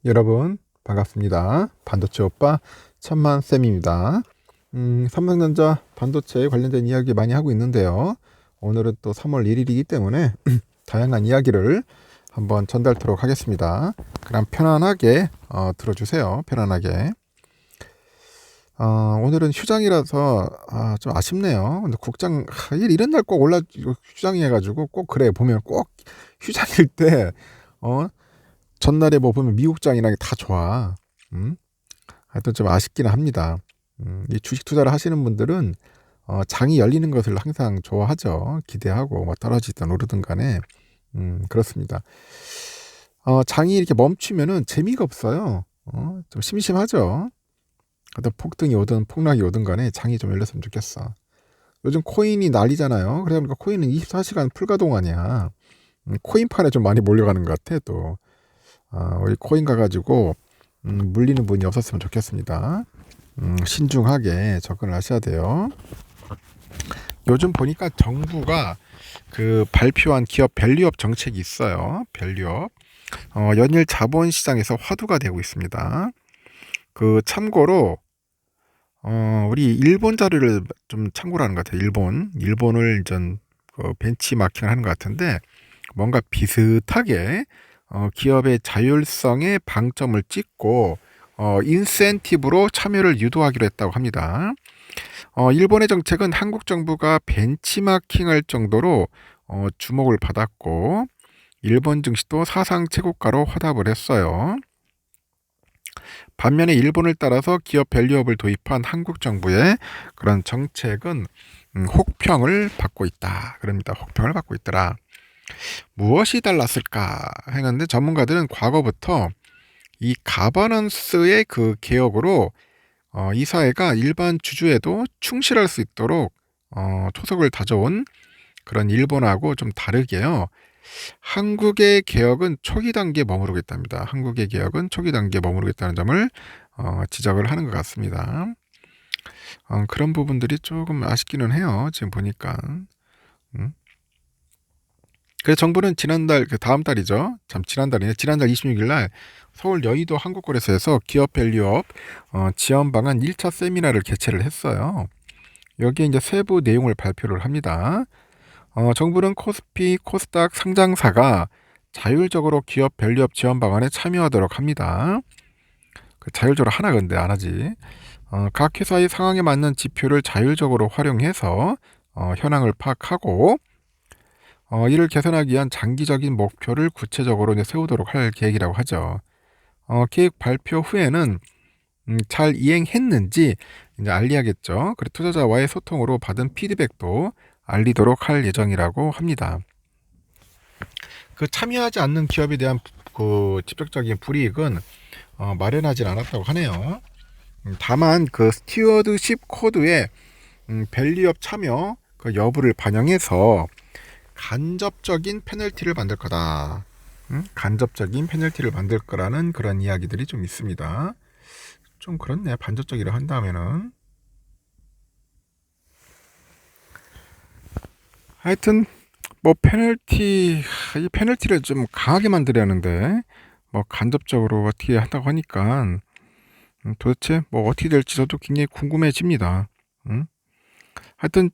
여러분 반갑습니다. 반도체 오빠 천만쌤입니다. 삼성전자 반도체에 관련된 이야기 많이 하고 있는데요. 오늘은 또 3월 1일이기 때문에 다양한 이야기를 한번 전달토록 하겠습니다. 그럼 편안하게 들어주세요. 편안하게. 오늘은 휴장이라서 좀 아쉽네요. 근데 국장 이런 날 꼭 휴장이 해가지고 꼭 그래 보면 꼭 휴장일 때 전날에 뭐 보면 미국장이랑 다 좋아. 하여튼 좀 아쉽기는 합니다. 이 주식 투자를 하시는 분들은 장이 열리는 것을 항상 좋아하죠. 기대하고 뭐 떨어지든 오르든 간에 그렇습니다. 장이 이렇게 멈추면은 재미가 없어요. 좀 심심하죠. 어떤 폭등이 오든 폭락이 오든 간에 장이 좀 열렸으면 좋겠어. 요즘 코인이 난리잖아요. 그러다 보니까 코인은 24시간 풀가동 아니야. 코인판에 좀 많이 몰려가는 것 같아 또. 우리 코인 가가지고 물리는 분이 없었으면 좋겠습니다. 신중하게 접근을 하셔야 돼요. 요즘 보니까 정부가 그 발표한 기업 밸류업 정책이 있어요. 밸류업. 연일 자본시장에서 화두가 되고 있습니다. 그 참고로 우리 일본 자료를 좀 참고를 하는 것 같아요. 일본을 전 벤치마킹을 하는 것 같은데 뭔가 비슷하게 기업의 자율성에 방점을 찍고 인센티브로 참여를 유도하기로 했다고 합니다. 일본의 정책은 한국 정부가 벤치마킹할 정도로 주목을 받았고 일본 증시도 사상 최고가로 화답을 했어요. 반면에 일본을 따라서 기업 밸류업을 도입한 한국 정부의 그런 정책은 혹평을 받고 있다. 그럽니다. 혹평을 받고 있더라. 무엇이 달랐을까 했는데 전문가들은 과거부터 이 가버넌스의 그 개혁으로 이 사회가 일반 주주에도 충실할 수 있도록 토속을 다져온 그런 일본하고 좀 다르게요. 한국의 개혁은 초기 단계에 머무르고 있답니다. 한국의 개혁은 초기 단계에 머무르고 있다는 점을 지적을 하는 것 같습니다. 그런 부분들이 조금 아쉽기는 해요. 지금 보니까. 그래서 정부는 지난달, 다음 달이죠. 지난달 26일 날 서울 여의도 한국거래소에서 기업 밸류업 지원 방안 1차 세미나를 개최를 했어요. 여기에 이제 세부 내용을 발표를 합니다. 정부는 코스피, 코스닥 상장사가 자율적으로 기업 밸류업 지원 방안에 참여하도록 합니다. 자율적으로 하나 근데 안 하지. 각 회사의 상황에 맞는 지표를 자율적으로 활용해서 현황을 파악하고 이를 개선하기 위한 장기적인 목표를 구체적으로 이제 세우도록 할 계획이라고 하죠. 계획 발표 후에는 잘 이행했는지 이제 알려야겠죠. 그리고 투자자와의 소통으로 받은 피드백도 알리도록 할 예정이라고 합니다. 그 참여하지 않는 기업에 대한 그 직접적인 불이익은 마련하지 않았다고 하네요. 다만 그 스튜어드십 코드에 밸류업 참여 그 여부를 반영해서 간접적인 페널티를 만들 거다. 간접적인 페널티를 만들 거라는 그런 이야기들이 좀 있습니다. 좀 그렇네. 반접적이라 한다면은. 하여튼 뭐 이 페널티를 좀 강하게 만들려는데 뭐 간접적으로 어떻게 한다고 하니까 도대체 뭐 어떻게 될지 저도 굉장히 궁금해집니다. 하여튼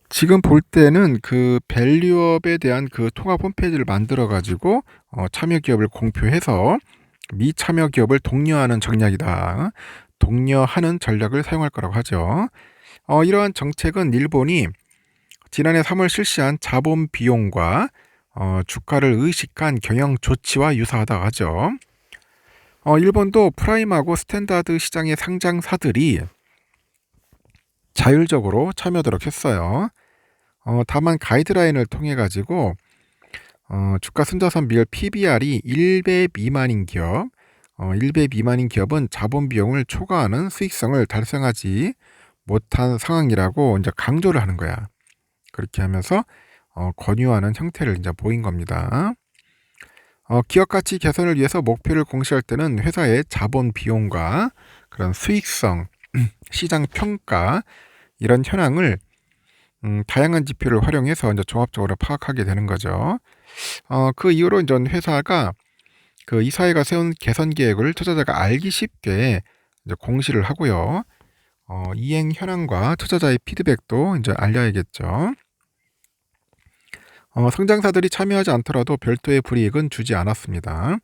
지금 볼 때는 그 밸류업에 대한 그 통합 홈페이지를 만들어 가지고 참여 기업을 공표해서 미참여 기업을 독려하는 전략이다. 독려하는 전략을 사용할 거라고 하죠. 이러한 정책은 일본이 지난해 3월 실시한 자본 비용과 주가를 의식한 경영 조치와 유사하다고 하죠. 일본도 프라임하고 스탠다드 시장의 상장사들이 자율적으로 참여하도록 했어요. 다만 가이드라인을 통해 가지고 주가 순자산 비율 PBR이 1배 미만인 기업, 1배 미만인 기업은 자본 비용을 초과하는 수익성을 달성하지 못한 상황이라고 이제 강조를 하는 거야. 그렇게 하면서 권유하는 형태를 이제 보인 겁니다. 기업 가치 개선을 위해서 목표를 공시할 때는 회사의 자본 비용과 그런 수익성, 시장 평가 이런 현황을 다양한 지표를 활용해서 이제 종합적으로 파악하게 되는 거죠. 그 이후로 이제 회사가 그 이사회가 세운 개선 계획을 투자자가 알기 쉽게 이제 공시를 하고요. 이행 현황과 투자자의 피드백도 이제 알려야겠죠. 상장사들이 참여하지 않더라도 별도의 불이익은 주지 않았습니다.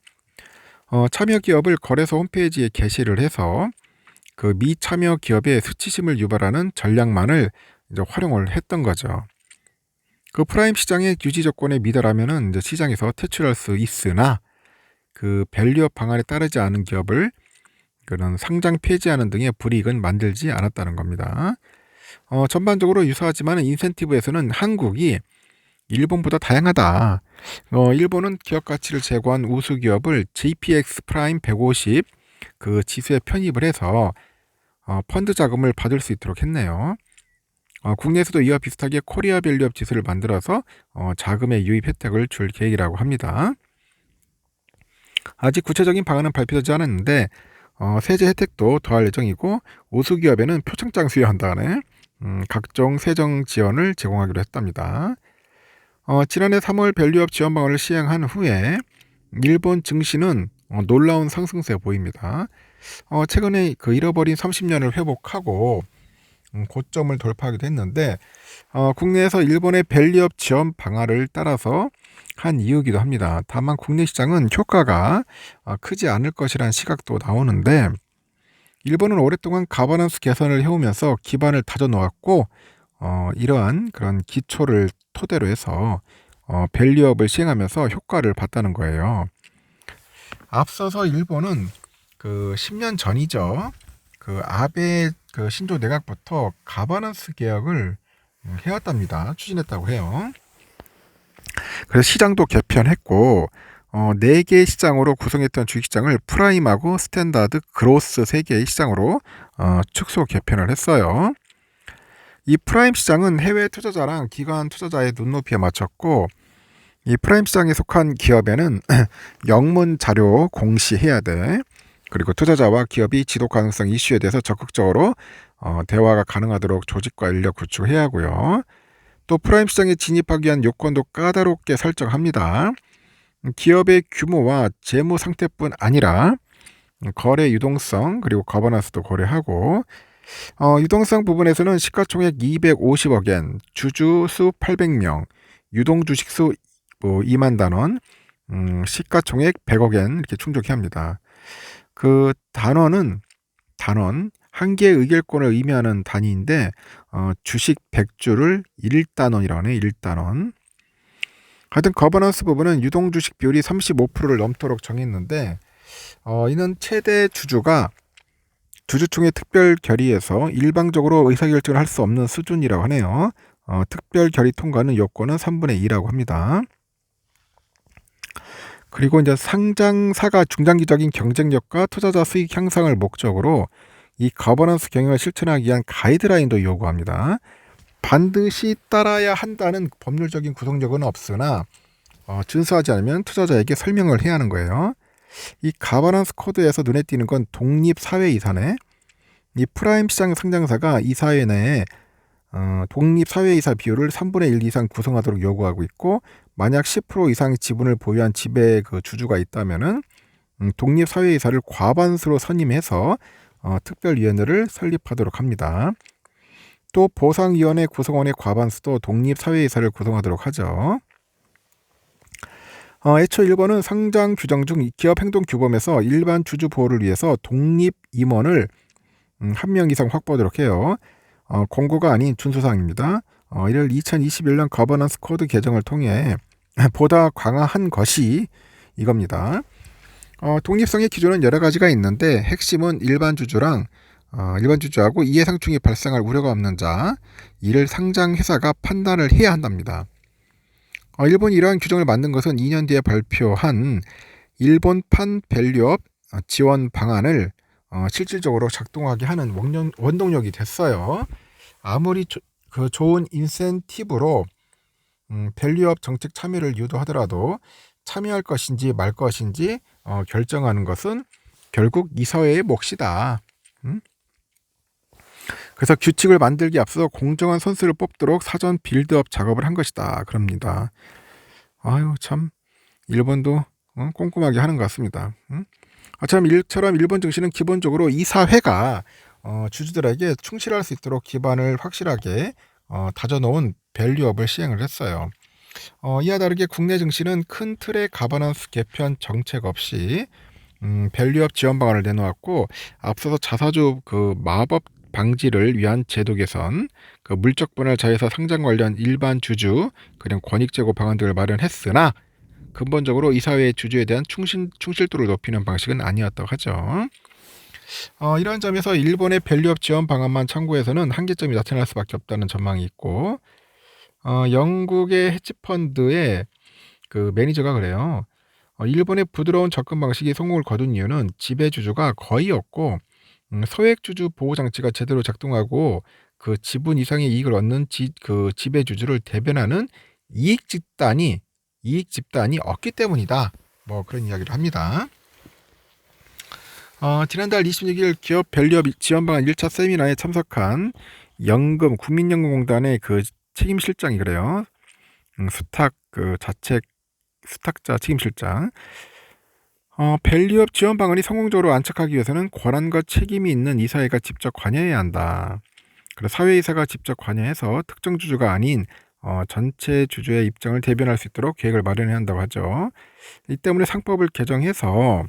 참여 기업을 거래소 홈페이지에 게시를 해서 그 미참여 기업의 수치심을 유발하는 전략만을 이제 활용을 했던 거죠. 그 프라임 시장의 유지 조건에 미달하면은 이제 시장에서 퇴출할 수 있으나 그 밸류업 방안에 따르지 않은 기업을 그런 상장 폐지하는 등의 불이익은 만들지 않았다는 겁니다. 전반적으로 유사하지만 인센티브에서는 한국이 일본보다 다양하다. 일본은 기업 가치를 제고한 우수 기업을 JPX 프라임 150 그 지수에 편입을 해서 펀드 자금을 받을 수 있도록 했네요. 국내에서도 이와 비슷하게 코리아 밸류업 지수를 만들어서 자금의 유입 혜택을 줄 계획이라고 합니다. 아직 구체적인 방안은 발표되지 않았는데 세제 혜택도 더할 예정이고 우수 기업에는 표창장 수여한다네. 각종 세정 지원을 제공하기로 했답니다. 지난해 3월 밸류업 지원 방안을 시행한 후에 일본 증시는 놀라운 상승세 보입니다. 최근에 그 잃어버린 30년을 회복하고 고점을 돌파하기도 했는데 국내에서 일본의 밸류업 지원 방안을 따라서 한 이유기도 합니다. 다만 국내 시장은 효과가 크지 않을 것이라는 시각도 나오는데 일본은 오랫동안 가버넌스 개선을 해오면서 기반을 다져놓았고 이러한 그런 기초를 토대로 해서 밸류업을 시행하면서 효과를 봤다는 거예요. 앞서서 일본은 그 10년 전이죠. 그 아베 그 신조 내각부터 가버넌스 개혁을 해왔답니다. 추진했다고 해요. 그래서 시장도 개편했고 4개의 시장으로 구성했던 주식시장을 프라임하고 스탠다드, 그로스 3개의 시장으로 축소 개편을 했어요. 이 프라임 시장은 해외 투자자랑 기관 투자자의 눈높이에 맞췄고 이 프라임 시장에 속한 기업에는 영문 자료 공시해야 돼. 그리고 투자자와 기업이 지속 가능성 이슈에 대해서 적극적으로 대화가 가능하도록 조직과 인력 구축해야 하고요. 또 프라임 시장에 진입하기 위한 요건도 까다롭게 설정합니다. 기업의 규모와 재무 상태뿐 아니라 거래 유동성 그리고 거버넌스도 고려하고 유동성 부분에서는 시가총액 250억엔, 주주 수 800명, 유동 주식수 2만 단원, 시가총액 100억엔 이렇게 충족해야 합니다. 그 단원 한 개의 의결권을 의미하는 단위인데 주식 100주를 1단원이라고 하네요. 1단원. 하여튼 거버넌스 부분은 유동주식 비율이 35%를 넘도록 정했는데 이는 최대 주주가 주주총회 특별 결의에서 일방적으로 의사결정을 할 수 없는 수준이라고 하네요. 특별 결의 통과는 요건은 3분의 2라고 합니다. 그리고 이제 상장사가 중장기적인 경쟁력과 투자자 수익 향상을 목적으로 이 거버넌스 경영을 실천하기 위한 가이드라인도 요구합니다. 반드시 따라야 한다는 법률적인 구성력은 없으나 준수하지 않으면 투자자에게 설명을 해야 하는 거예요. 이 가버넌스 코드에서 눈에 띄는 건 독립사회이사네. 이 프라임 시장 상장사가 이사회 내에 독립사회이사 비율을 3분의 1 이상 구성하도록 요구하고 있고 만약 10% 이상 지분을 보유한 지배 그 주주가 있다면은 독립사회이사를 과반수로 선임해서 특별위원회를 설립하도록 합니다. 또 보상위원회 구성원의 과반수도 독립사회이사를 구성하도록 하죠. 애초 일본은 상장 규정 중 기업 행동 규범에서 일반 주주 보호를 위해서 독립 임원을 1명 이상 확보하도록 해요. 공고가 아닌 준수사항입니다. 이를 2021년 거버넌스 코드 개정을 통해 보다 강화한 것이 이겁니다. 독립성의 기준은 여러 가지가 있는데 핵심은 일반 주주하고 이해상충이 발생할 우려가 없는 자, 이를 상장 회사가 판단을 해야 한답니다. 일본이 이러한 규정을 만든 것은 2년 뒤에 발표한 일본판 밸류업 지원 방안을 실질적으로 작동하게 하는 원동력이 됐어요. 아무리 좋은 인센티브로 밸류업 정책 참여를 유도하더라도 참여할 것인지 말 것인지 결정하는 것은 결국 이사회의 몫이다. 그래서 규칙을 만들기 앞서 공정한 선수를 뽑도록 사전 빌드업 작업을 한 것이다. 그럽니다. 아유 참 일본도 꼼꼼하게 하는 것 같습니다. 이처럼 일본 증시는 기본적으로 이사회가 주주들에게 충실할 수 있도록 기반을 확실하게 다져놓은 밸류업을 시행을 했어요. 이와 다르게 국내 증시는 큰 틀의 가버넌스 개편 정책 없이 밸류업 지원 방안을 내놓았고, 앞서서 자사주 그 마법 방지를 위한 제도 개선, 그 물적 분할 자회사 상장 관련 일반 주주 그리고 권익 제고 방안 등을 마련했으나 근본적으로 이사회의 주주에 대한 충실도를 높이는 방식은 아니었다고 하죠. 이런 점에서 일본의 밸류업 지원 방안만 참고해서는 한계점이 나타날 수밖에 없다는 전망이 있고, 영국의 헤지펀드의 그 매니저가 그래요. 일본의 부드러운 접근 방식이 성공을 거둔 이유는 지배주주가 거의 없고 소액주주 보호장치가 제대로 작동하고 그 지분 이상의 이익을 얻는 그 지배주주를 대변하는 이익 집단이 없기 때문이다. 뭐 그런 이야기를 합니다. 지난달 26일 기업 밸류업 지원 방안 1차 세미나에 참석한 국민연금공단의 그 책임실장이 그래요. 수탁자 책임실장. 밸류업 지원 방안이 성공적으로 안착하기 위해서는 권한과 책임이 있는 이사회가 직접 관여해야 한다. 그래서 사회이사가 직접 관여해서 특정 주주가 아닌 전체 주주의 입장을 대변할 수 있도록 계획을 마련해야 한다고 하죠. 이 때문에 상법을 개정해서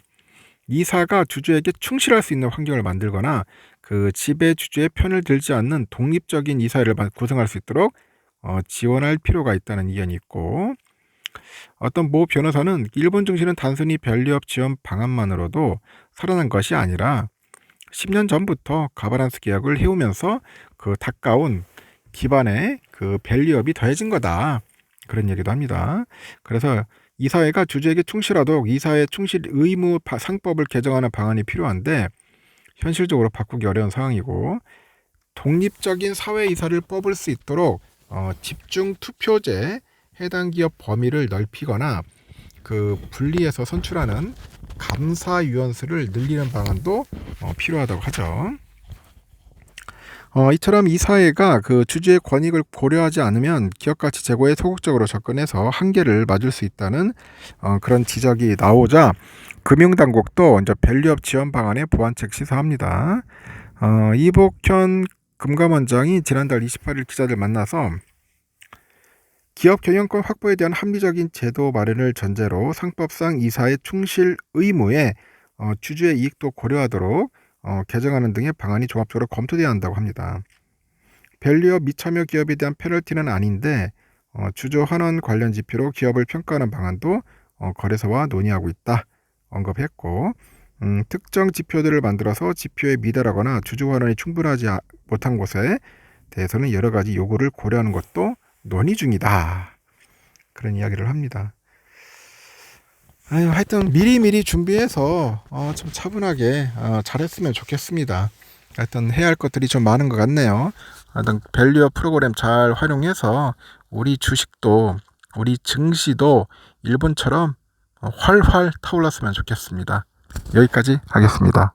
이사가 주주에게 충실할 수 있는 환경을 만들거나 그 지배 주주의 편을 들지 않는 독립적인 이사회를 구성할 수 있도록 지원할 필요가 있다는 의견이 있고, 어떤 모 변호사는 일본 증시는 단순히 밸류업 지원 방안만으로도 살아난 것이 아니라 10년 전부터 가버넌스 계약을 해오면서 그 가까운 기반에 그 밸류업이 더해진 거다. 그런 얘기도 합니다. 그래서 이사회가 주주에게 충실하도록 이사회 충실 의무 상법을 개정하는 방안이 필요한데 현실적으로 바꾸기 어려운 상황이고, 독립적인 사회이사를 뽑을 수 있도록 집중 투표제 해당 기업 범위를 넓히거나 그 분리해서 선출하는 감사위원수를 늘리는 방안도 필요하다고 하죠. 이처럼 이사회가 그 주주의 권익을 고려하지 않으면 기업가치 제고에 소극적으로 접근해서 한계를 맞을 수 있다는 그런 지적이 나오자 금융당국도 이제 밸류업 지원 방안의 보완책 시사합니다. 이복현 금감원장이 지난달 28일 기자들 만나서 기업 경영권 확보에 대한 합리적인 제도 마련을 전제로 상법상 이사의 충실 의무에 주주의 이익도 고려하도록 개정하는 등의 방안이 종합적으로 검토돼야 한다고 합니다. 밸류업 미참여 기업에 대한 페널티는 아닌데 주주 환원 관련 지표로 기업을 평가하는 방안도 거래소와 논의하고 있다 언급했고, 특정 지표들을 만들어서 지표에 미달하거나 주주 환원이 충분하지 못한 곳에 대해서는 여러 가지 요구를 고려하는 것도 논의 중이다. 그런 이야기를 합니다. 하여튼 미리미리 준비해서 좀 차분하게 잘했으면 좋겠습니다. 하여튼 해야 할 것들이 좀 많은 것 같네요. 하여튼 밸류업 프로그램 잘 활용해서 우리 주식도 우리 증시도 일본처럼 활활 타올랐으면 좋겠습니다. 여기까지 하겠습니다.